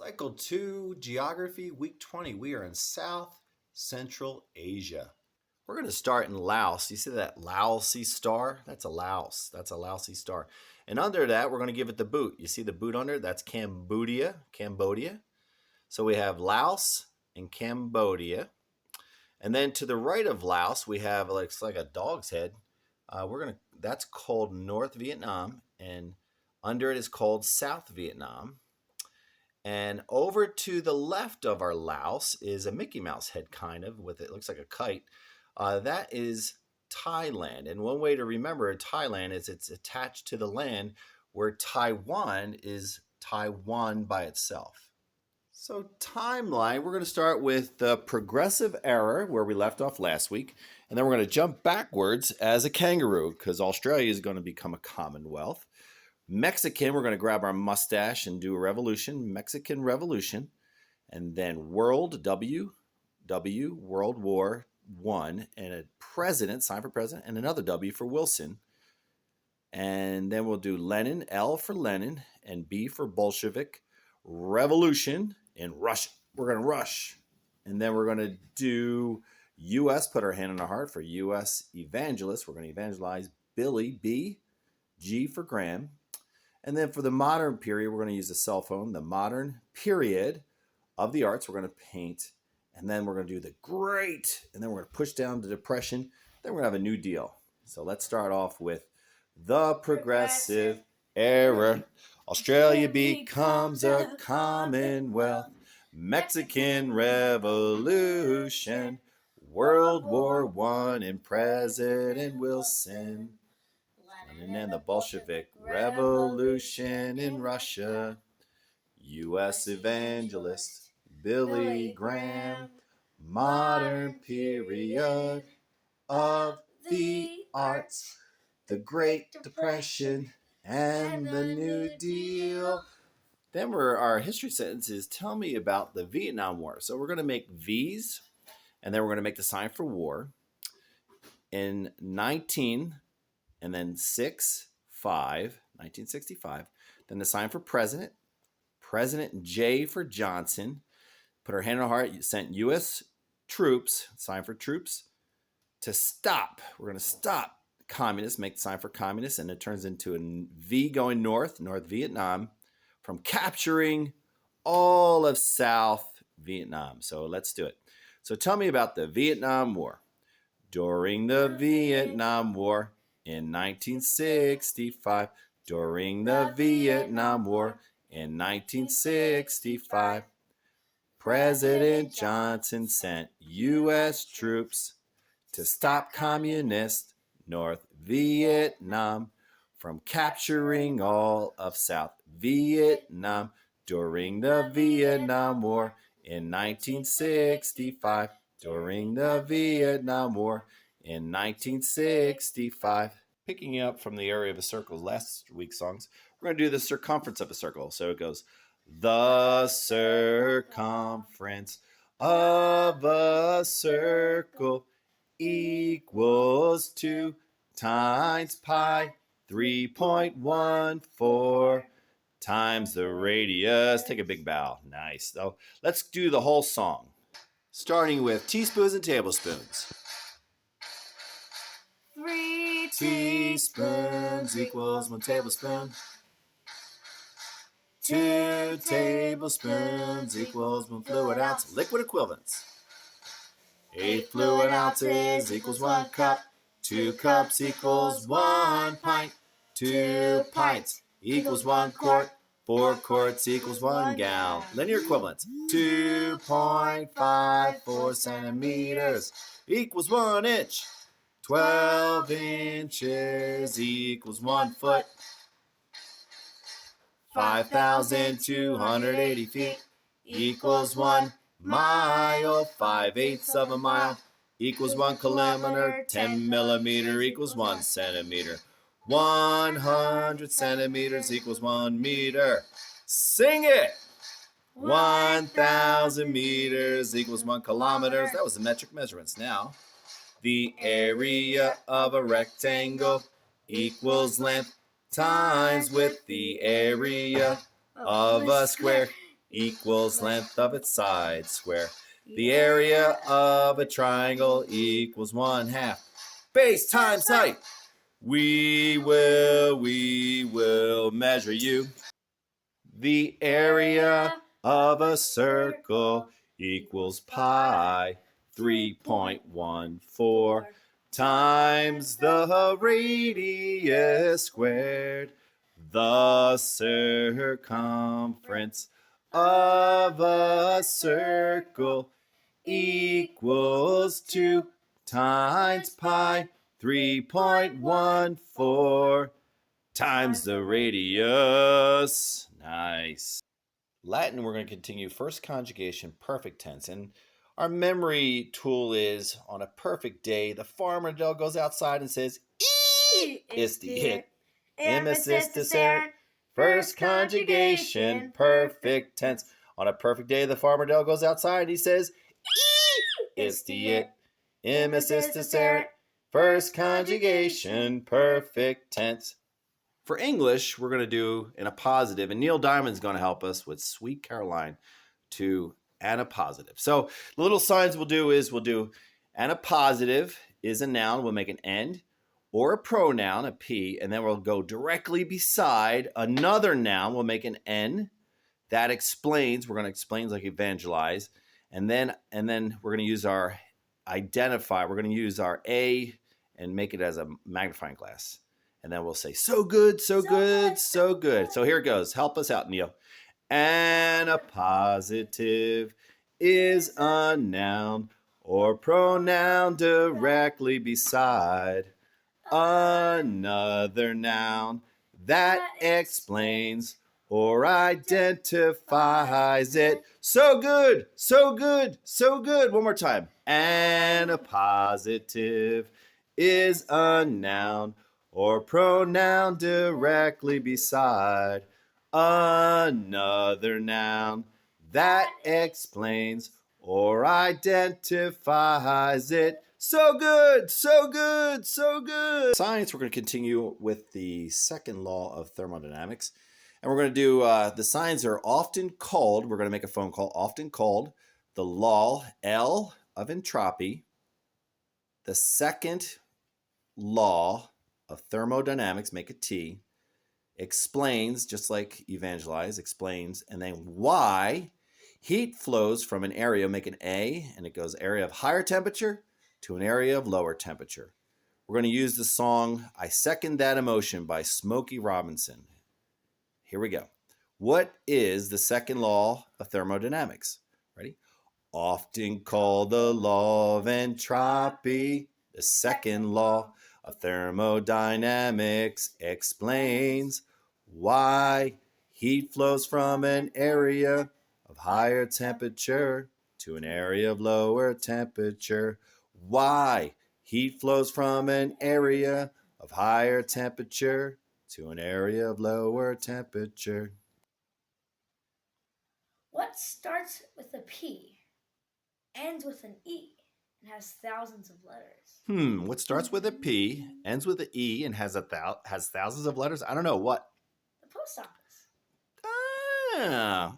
Cycle 2, Geography, Week 20. We are in South Central Asia. We're going to start in Laos. You see that Laosi star? That's a Laos. That's a Laosi star. And under that, we're going to give it the boot. You see the boot under? That's Cambodia. So we have Laos and Cambodia. And then to the right of Laos, we have it's like a dog's head. That's called North Vietnam, and under it is called South Vietnam. And over to the left of our Laos is a Mickey Mouse head, kind of, with it looks like a kite. That is Thailand. And one way to remember Thailand is it's attached to the land, where Taiwan is Taiwan by itself. So timeline, we're going to start with the progressive era where we left off last week. And then we're going to jump backwards as a kangaroo because Australia is going to become a commonwealth. Mexican, we're going to grab our mustache and do a revolution, Mexican Revolution, and then World War I, and a president, sign for president, and another W for Wilson. And then we'll do Lenin, L for Lenin, and B for Bolshevik, Revolution in Russia. We're going to rush. And then we're going to do U.S., put our hand on our heart for U.S. evangelist. We're going to evangelize Billy, B, G for Graham. And then for the modern period, we're going to use a cell phone. The modern period of the arts, we're going to paint. And then we're going to do the great. And then we're going to push down the depression. Then we're going to have a new deal. So let's start off with the progressive era. Australia becomes a commonwealth. Mexican Revolution. World War I and President Wilson. And then the Bolshevik Revolution in Russia. U.S. evangelist Billy Graham. Modern period of the arts. The Great Depression and the New Deal. Then our history sentence is tell me about the Vietnam War. So we're going to make V's, and then we're going to make the sign for war. In 1965, then the sign for president, President J for Johnson, put our hand on our heart, sent U.S. troops, sign for troops, to stop. We're going to stop communists, make the sign for communists, and it turns into a V going North Vietnam, from capturing all of South Vietnam. So let's do it. So tell me about the Vietnam War. During the Vietnam War in 1965, during the Vietnam War in 1965, President Johnson sent U.S. troops to stop communist North Vietnam from capturing all of South Vietnam during the Vietnam War in 1965. During the Vietnam War in 1965. Picking up from the area of a circle, last week's songs, we're going to do the circumference of a circle. So it goes, the circumference of a circle equals 2 times pi, 3.14 times the radius. Take a big bow. Nice. So let's do the whole song, starting with teaspoons and tablespoons. 3 teaspoons equals 1 tablespoon. 2 tablespoons equals 1 fluid ounce. Liquid equivalents. 8 fluid ounces equals 1 cup. 2 cups equals 1 pint. 2 pints equals 1 quart. 4 quarts equals 1 gallon. Linear equivalents. 2.54 centimeters equals 1 inch. 12 inches equals 1 foot. 5,280 feet equals 1 mile. 5/8 of a mile equals 1 kilometer. 10 millimeter equals 1 centimeter. 100 centimeters equals 1 meter. Sing it! 1,000 meters equals 1 kilometer. That was the metric measurements. Now, the area of a rectangle equals length times width. The area of a square equals length of its side square. The area of a triangle equals 1/2 base times height. We will measure you. The area of a circle equals pi 3.14 times the radius squared. The circumference of a circle equals 2 times pi 3.14 times the radius. Nice. Latin, we're going to continue first conjugation, perfect tense. And our memory tool is on a perfect day, the farmer goes outside and says, "Ee is the hit. Emisisticert. First conjugation, perfect tense. On a perfect day, the farmer goes outside and he says, "Ee is the it. Emisisticert. First conjugation, perfect tense." For English, we're going to do in a positive, and Neil Diamond's going to help us with Sweet Caroline to and a positive. So the little signs we'll do is we'll do and a positive is a noun. We'll make an end or a pronoun, a P, and then we'll go directly beside another noun. We'll make an N. That explains. We're going to explain like evangelize. And then we're going to use our identify. We're going to use our A and make it as a magnifying glass. And then we'll say, so good, so good, so good. So here it goes. Help us out, Neil. And a positive is a noun or pronoun directly beside another noun that explains or identifies it. So good, so good, so good. One more time. And a positive is a noun or pronoun directly beside another noun that explains or identifies it. So good, so good, so good. Science, we're going to continue with the second law of thermodynamics. And we're going to do, the signs are often called, we're going to make a phone call, often called the law L of entropy, the second law of thermodynamics, make a T, explains, just like evangelize, explains, and then why heat flows from an area, make an A, and it goes area of higher temperature to an area of lower temperature. We're going to use the song I Second That Emotion by Smokey Robinson. Here we go. What is the second law of thermodynamics? Ready? Often called the law of entropy, the second law of thermodynamics explains why heat flows from an area of higher temperature to an area of lower temperature. Why heat flows from an area of higher temperature to an area of lower temperature. What starts with a P, ends with an E, and has thousands of letters? What starts with a P, ends with an E, and has thousands of letters? I don't know. What? The post office. Ah.